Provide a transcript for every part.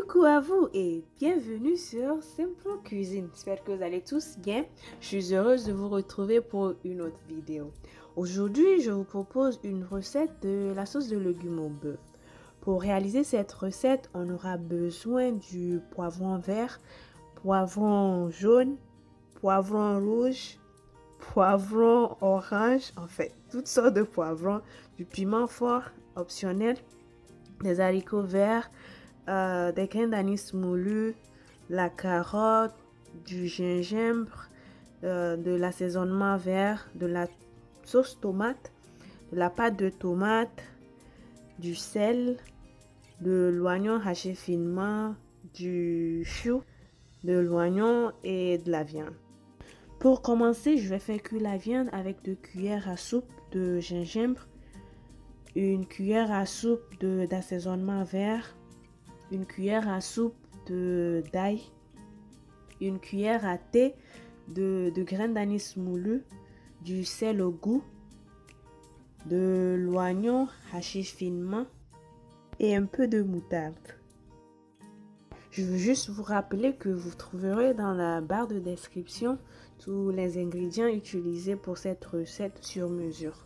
Coucou à vous et bienvenue sur Simple Cuisine. J'espère que vous allez tous bien. Je suis heureuse de vous retrouver pour une autre vidéo. Aujourd'hui, je vous propose une recette de la sauce de légumes au bœuf. Pour réaliser cette recette, on aura besoin du poivron vert, poivron jaune, poivron rouge, poivron orange, en fait, toutes sortes de poivrons, du piment fort optionnel, des haricots verts, des graines d'anis moulu, la carotte, du gingembre, de l'assaisonnement vert, de la sauce tomate, de la pâte de tomate, du sel, de l'oignon haché finement, du chou, de l'oignon et de la viande. Pour commencer, je vais faire cuire la viande avec 2 cuillères à soupe de gingembre, une cuillère à soupe d'assaisonnement vert, une cuillère à soupe d'ail, une cuillère à thé de graines d'anis moulu, du sel au goût, de l'oignon haché finement et un peu de moutarde. Je veux juste vous rappeler que vous trouverez dans la barre de description tous les ingrédients utilisés pour cette recette sur mesure.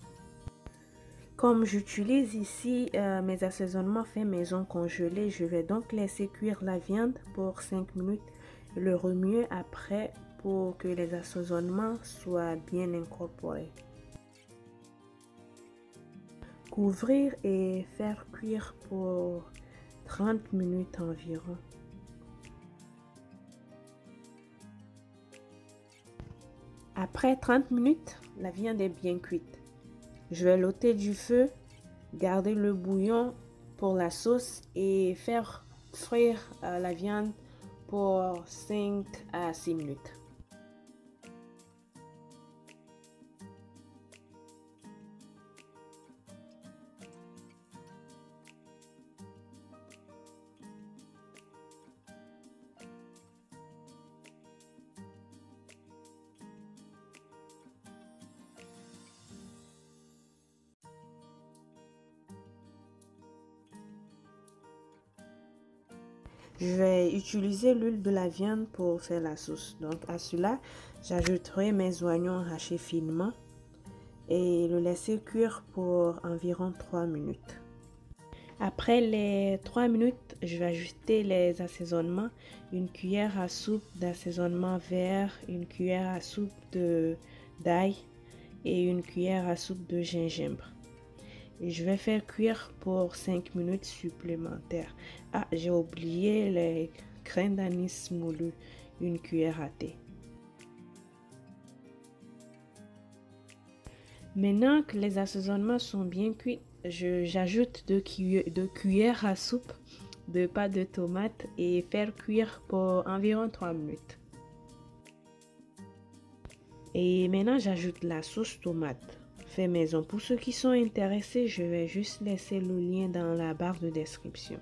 Comme j'utilise ici mes assaisonnements faits maison congelés, je vais donc laisser cuire la viande pour 5 minutes et le remuer après pour que les assaisonnements soient bien incorporés. Couvrir et faire cuire pour 30 minutes environ. Après 30 minutes, la viande est bien cuite. Je vais l'ôter du feu, garder le bouillon pour la sauce et faire frire la viande pour 5 à 6 minutes. Je vais utiliser l'huile de la viande pour faire la sauce. Donc à cela, j'ajouterai mes oignons hachés finement et le laisser cuire pour environ 3 minutes. Après les 3 minutes, je vais ajouter les assaisonnements. Une cuillère à soupe d'assaisonnement vert, une cuillère à soupe d'ail et une cuillère à soupe de gingembre. Et je vais faire cuire pour 5 minutes supplémentaires. Ah, j'ai oublié les graines d'anis moulu, une cuillère à thé. Maintenant que les assaisonnements sont bien cuits, j'ajoute 2 cuillères à soupe de pâte de tomate et faire cuire pour environ 3 minutes. Et maintenant, j'ajoute la sauce tomate fait maison. Pour ceux qui sont intéressés, je vais juste laisser le lien dans la barre de description.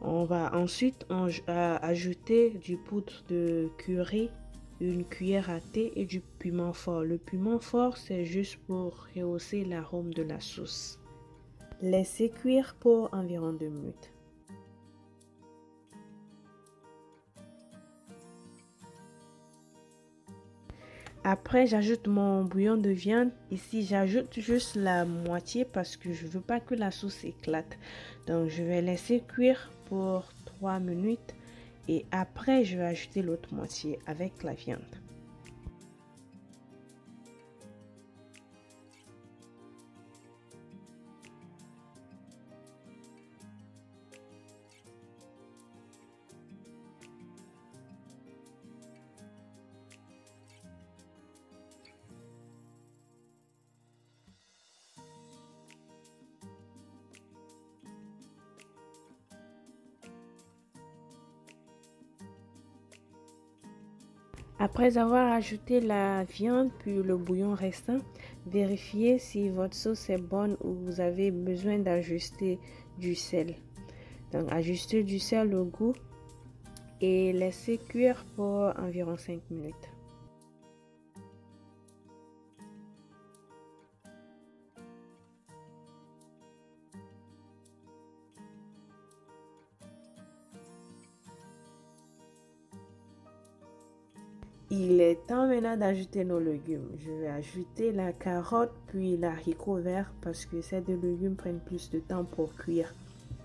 On va ensuite ajouter du poudre de curry, une cuillère à thé et du piment fort. Le piment fort, c'est juste pour rehausser l'arôme de la sauce. Laissez cuire pour environ 2 minutes. Après, j'ajoute mon bouillon de viande. Ici, j'ajoute juste la moitié parce que je veux pas que la sauce éclate. Donc, je vais laisser cuire pour 3 minutes et après, je vais ajouter l'autre moitié avec la viande. Après avoir ajouté la viande puis le bouillon restant, vérifiez si votre sauce est bonne ou vous avez besoin d'ajuster du sel. Donc ajustez du sel au goût et laissez cuire pour environ 5 minutes. Il est temps maintenant d'ajouter nos légumes. Je vais ajouter la carotte puis l'haricot vert parce que ces deux légumes prennent plus de temps pour cuire.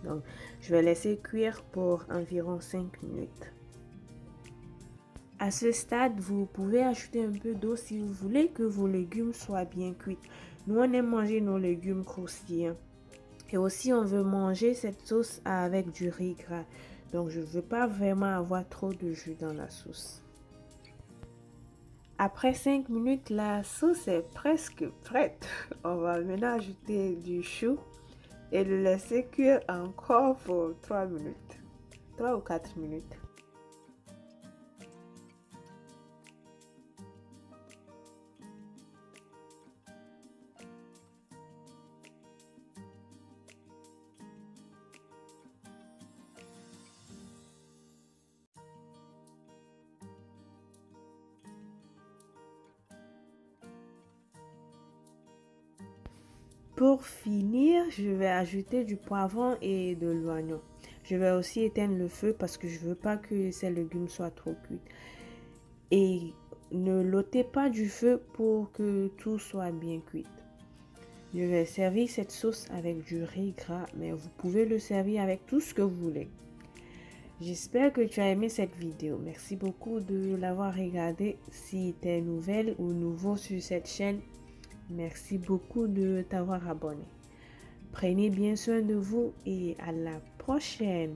Donc, je vais laisser cuire pour environ 5 minutes. À ce stade, vous pouvez ajouter un peu d'eau si vous voulez que vos légumes soient bien cuits. Nous, on aime manger nos légumes croustillants. Et aussi, on veut manger cette sauce avec du riz gras. Donc, je ne veux pas vraiment avoir trop de jus dans la sauce. Après 5 minutes, la sauce est presque prête. On va maintenant ajouter du chou et le laisser cuire encore pour 3 minutes. 3 ou 4 minutes. Pour finir, je vais ajouter du poivron et de l'oignon. Je vais aussi éteindre le feu parce que je ne veux pas que ces légumes soient trop cuits. Et ne l'ôtez pas du feu pour que tout soit bien cuit. Je vais servir cette sauce avec du riz gras, mais vous pouvez le servir avec tout ce que vous voulez. J'espère que tu as aimé cette vidéo. Merci beaucoup de l'avoir regardée. Si tu es nouvelle ou nouveau sur cette chaîne, merci beaucoup de t'avoir abonné. Prenez bien soin de vous et à la prochaine.